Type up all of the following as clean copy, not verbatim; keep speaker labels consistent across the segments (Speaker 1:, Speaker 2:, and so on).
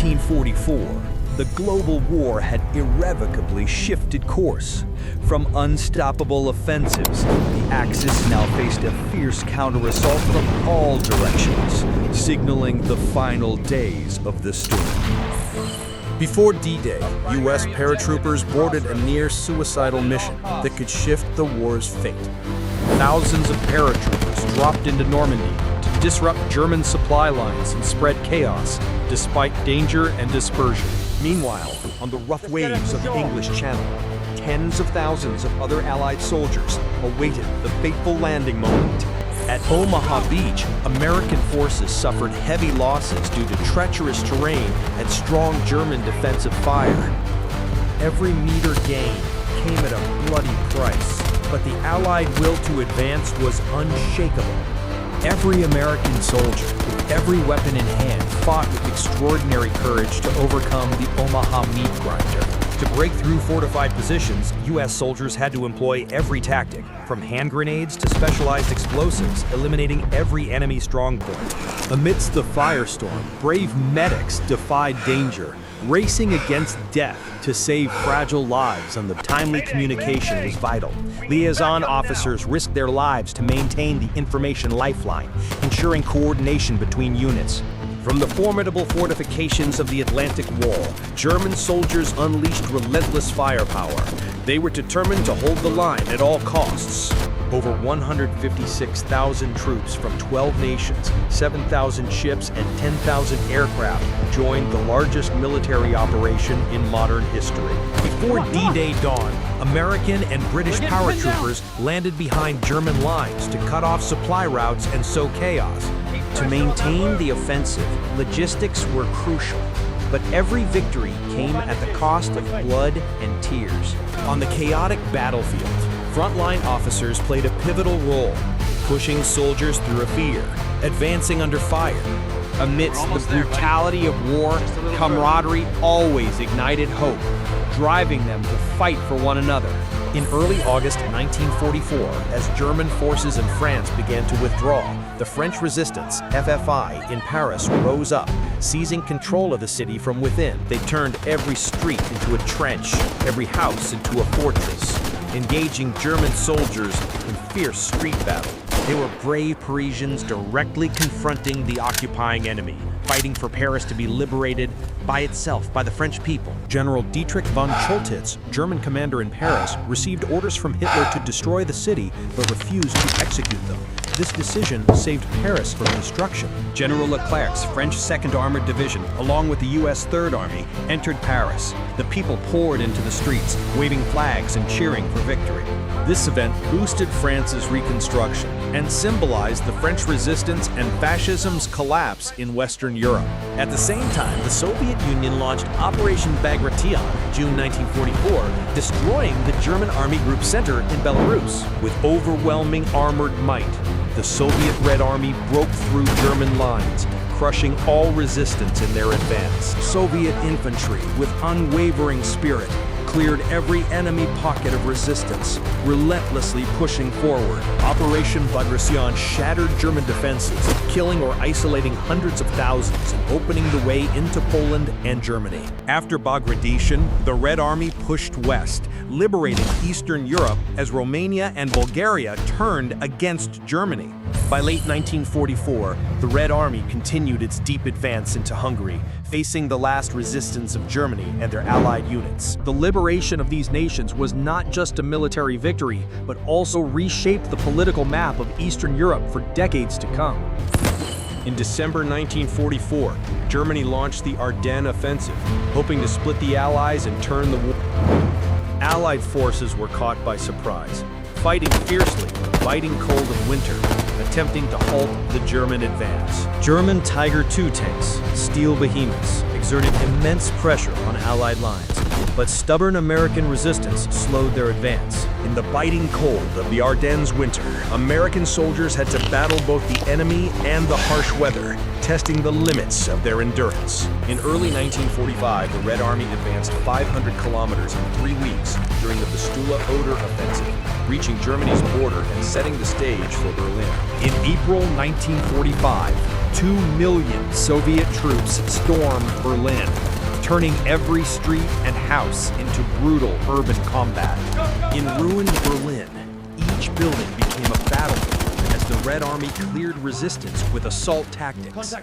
Speaker 1: 1944, the global war had irrevocably shifted course. From unstoppable offensives, the Axis now faced a fierce counter-assault from all directions, signaling the final days of the storm.
Speaker 2: Before D-Day, U.S. paratroopers boarded a near-suicidal mission that could shift the war's fate. Thousands of paratroopers dropped into Normandy to disrupt German supply lines and spread chaos, despite danger and dispersion.
Speaker 1: Meanwhile, on the rough waves of the English Channel, tens of thousands of other Allied soldiers awaited the fateful landing moment. At Omaha Beach, American forces suffered heavy losses due to treacherous terrain and strong German defensive fire. Every meter gained came at a bloody price, but the Allied will to advance was unshakable. Every American soldier, with every weapon in hand, fought with extraordinary courage to overcome the Omaha meat grinder. To break through fortified positions, U.S. soldiers had to employ every tactic, from hand grenades to specialized explosives, eliminating every enemy strongpoint. Amidst the firestorm, brave medics defied danger, racing against death to save fragile lives, and the timely communication was vital. Liaison officers risked their lives to maintain the information lifeline, ensuring coordination between units. From the formidable fortifications of the Atlantic Wall, German soldiers unleashed relentless firepower. They were determined to hold the line at all costs. Over 156,000 troops from 12 nations, 7,000 ships, and 10,000 aircraft joined the largest military operation in modern history. Before D-Day dawned, American and British paratroopers landed behind German lines to cut off supply routes and sow chaos. To maintain the offensive, logistics were crucial, but every victory came at the cost of blood and tears. On the chaotic battlefield, frontline officers played a pivotal role, pushing soldiers through a fear, advancing under fire. Amidst the brutality of war, camaraderie always ignited hope, driving them to fight for one another. In early August 1944, as German forces in France began to withdraw, the French resistance, FFI, in Paris rose up, seizing control of the city from within. They turned every street into a trench, every house into a fortress, engaging German soldiers in fierce street battle. They were brave Parisians directly confronting the occupying enemy, fighting for Paris to be liberated by itself by the French people. General Dietrich von Choltitz, German commander in Paris, received orders from Hitler to destroy the city but refused to execute them. This decision saved Paris from destruction. General Leclerc's French 2nd Armored Division, along with the U.S. 3rd Army, entered Paris. The people poured into the streets, waving flags and cheering for victory. This event boosted France's reconstruction and symbolized the French resistance and fascism's collapse in Western Europe. At the same time, the Soviet Union launched Operation Bagration, June 1944, destroying the German Army Group Center in Belarus. With overwhelming armored might, the Soviet Red Army broke through German lines, crushing all resistance in their advance. Soviet infantry, with unwavering spirit, cleared every enemy pocket of resistance, relentlessly pushing forward. Operation Bagration shattered German defenses, killing or isolating hundreds of thousands and opening the way into Poland and Germany. After Bagration, the Red Army pushed west, liberating Eastern Europe as Romania and Bulgaria turned against Germany. By late 1944, the Red Army continued its deep advance into Hungary, facing the last resistance of Germany and their allied units. The liberation of these nations was not just a military victory, but also reshaped the political map of Eastern Europe for decades to come. In December 1944, Germany launched the Ardennes Offensive, hoping to split the Allies and turn the war. Allied forces were caught by surprise, fighting fiercely in the biting cold of winter, attempting to halt the German advance. German Tiger II tanks, steel behemoths, exerted immense pressure on Allied lines, but stubborn American resistance slowed their advance. In the biting cold of the Ardennes winter, American soldiers had to battle both the enemy and the harsh weather, testing the limits of their endurance. In early 1945, the Red Army advanced 500 kilometers in 3 weeks during the Vistula-Oder Offensive, reaching Germany's border and setting the stage for Berlin. In April 1945, 2 million Soviet troops stormed Berlin, turning every street and house into brutal urban combat. In ruined Berlin, each building became a battlefield as the Red Army cleared resistance with assault tactics.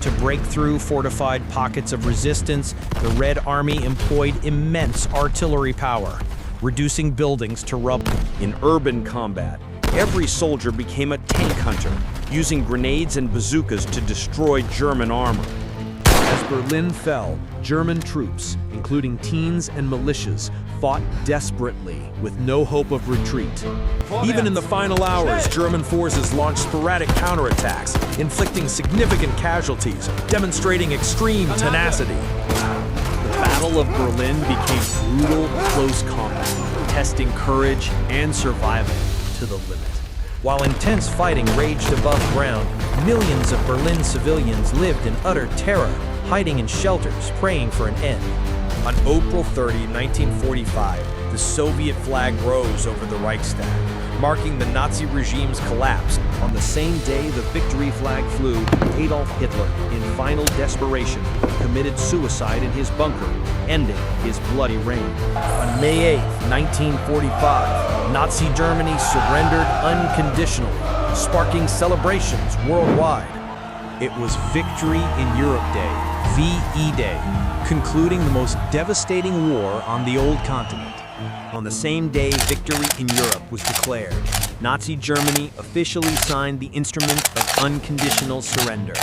Speaker 1: To break through fortified pockets of resistance, the Red Army employed immense artillery power, reducing buildings to rubble. In urban combat, every soldier became a tank hunter, using grenades and bazookas to destroy German armor. As Berlin fell, German troops, including teens and militias, fought desperately with no hope of retreat. Even in the final hours, German forces launched sporadic counterattacks, inflicting significant casualties, demonstrating extreme tenacity. The Battle of Berlin became brutal, close combat, testing courage and survival to the limit. While intense fighting raged above ground, millions of Berlin civilians lived in utter terror, hiding in shelters, praying for an end. On April 30, 1945, the Soviet flag rose over the Reichstag, marking the Nazi regime's collapse. On the same day the victory flag flew, Adolf Hitler, in final desperation, committed suicide in his bunker, ending his bloody reign. On May 8, 1945, Nazi Germany surrendered unconditionally, sparking celebrations worldwide. It was Victory in Europe Day, VE Day, concluding the most devastating war on the old continent. On the same day victory in Europe was declared, Nazi Germany officially signed the instrument of unconditional surrender,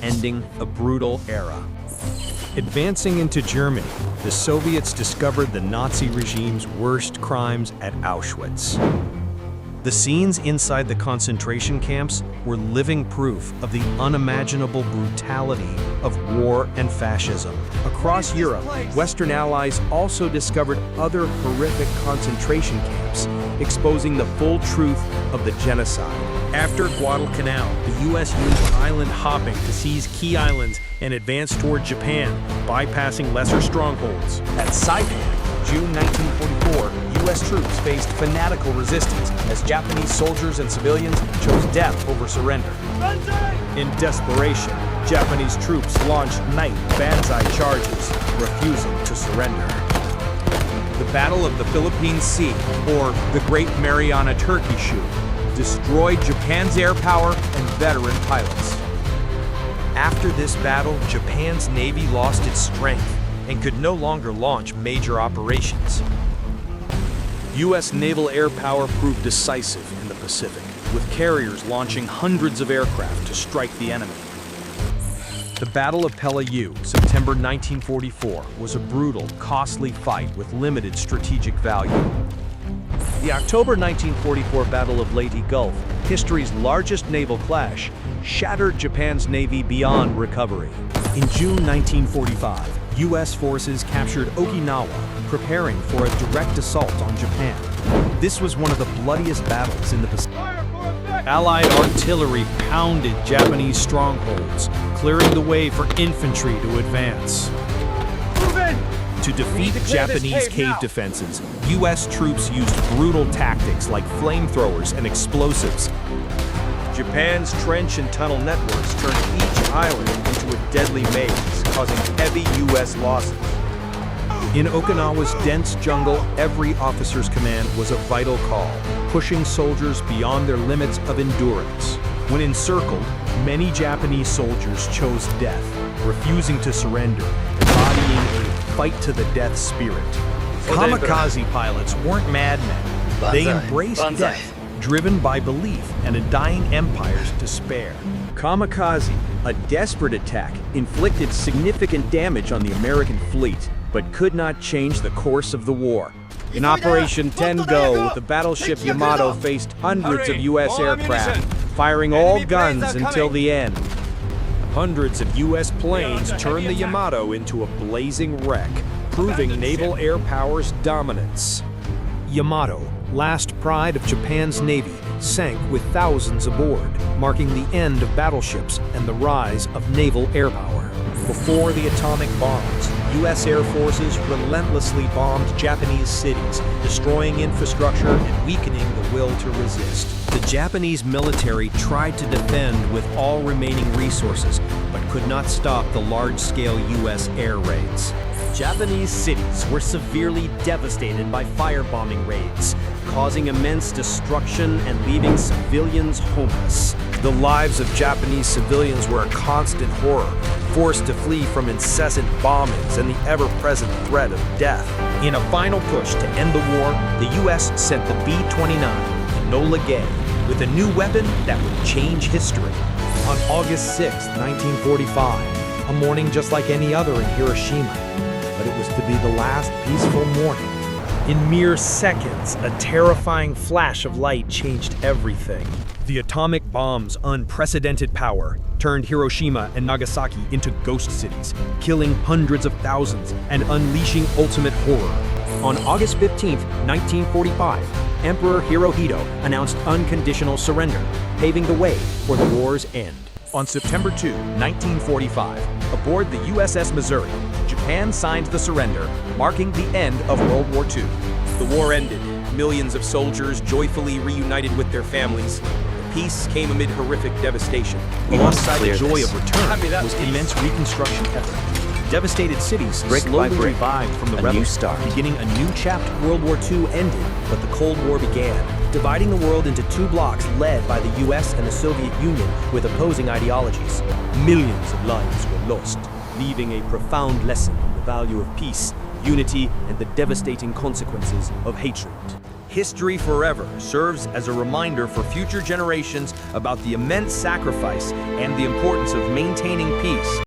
Speaker 1: ending a brutal era. Advancing into Germany, the Soviets discovered the Nazi regime's worst crimes at Auschwitz. The scenes inside the concentration camps were living proof of the unimaginable brutality of war and fascism. Across Europe, Western allies also discovered other horrific concentration camps, exposing the full truth of the genocide. After Guadalcanal, the U.S. used island hopping to seize key islands and advance toward Japan, bypassing lesser strongholds. At Saipan, June 1944, U.S. troops faced fanatical resistance as Japanese soldiers and civilians chose death over surrender. In desperation, Japanese troops launched night banzai charges, refusing to surrender. The Battle of the Philippine Sea, or the Great Mariana Turkey Shoot, destroyed Japan's air power and veteran pilots. After this battle, Japan's navy lost its strength and could no longer launch major operations. U.S. naval air power proved decisive in the Pacific, with carriers launching hundreds of aircraft to strike the enemy. The Battle of Peleliu, September 1944, was a brutal, costly fight with limited strategic value. The October 1944 Battle of Leyte Gulf, history's largest naval clash, shattered Japan's navy beyond recovery. In June 1945, U.S. forces captured Okinawa, preparing for a direct assault on Japan. This was one of the bloodiest battles in the Pacific. Allied artillery pounded Japanese strongholds, clearing the way for infantry to advance. To defeat Japanese cave defenses, U.S. troops used brutal tactics like flamethrowers and explosives. Japan's trench and tunnel networks turned each island into a deadly maze, causing heavy U.S. losses. In Okinawa's dense jungle, every officer's command was a vital call, pushing soldiers beyond their limits of endurance. When encircled, many Japanese soldiers chose death, refusing to surrender, embodying a fight-to-the-death spirit. Kamikaze pilots weren't madmen. They embraced death, driven by belief and a dying empire's despair. Kamikaze, a desperate attack, inflicted significant damage on the American fleet, but could not change the course of the war. In Operation Tengo, the battleship Yamato faced hundreds of U.S. aircraft, firing all guns until the end. Hundreds of U.S. planes turned the Yamato into a blazing wreck, proving naval air power's dominance. Yamato, last pride of Japan's navy, sank with thousands aboard, marking the end of battleships and the rise of naval air power. Before the atomic bombs, U.S. Air Forces relentlessly bombed Japanese cities, destroying infrastructure and weakening the will to resist. The Japanese military tried to defend with all remaining resources, but could not stop the large-scale U.S. air raids. Japanese cities were severely devastated by firebombing raids, causing immense destruction and leaving civilians homeless.
Speaker 2: The lives of Japanese civilians were a constant horror, forced to flee from incessant bombings and the ever-present threat of death.
Speaker 1: In a final push to end the war, the U.S. sent the B-29 Enola Gay with a new weapon that would change history.
Speaker 2: On August 6, 1945, a morning just like any other in Hiroshima, but it was to be the last peaceful morning. In mere seconds, a terrifying flash of light changed everything.
Speaker 1: The atomic bomb's unprecedented power turned Hiroshima and Nagasaki into ghost cities, killing hundreds of thousands and unleashing ultimate horror. On August 15, 1945, Emperor Hirohito announced unconditional surrender, paving the way for the war's end.
Speaker 3: On September 2, 1945, aboard the USS Missouri, Japan signed the surrender, marking the end of World War II. The war ended, millions of soldiers joyfully reunited with their families. Peace came amid horrific devastation.
Speaker 1: Alongside the joy of return was immense reconstruction effort. Devastated cities slowly revived from the rebels, beginning a new chapter. World War II ended, but the Cold War began, dividing the world into two blocks led by the US and the Soviet Union with opposing ideologies. Millions of lives were lost, leaving a profound lesson on the value of peace, unity, and the devastating consequences of hatred. History forever serves as a reminder for future generations about the immense sacrifice and the importance of maintaining peace.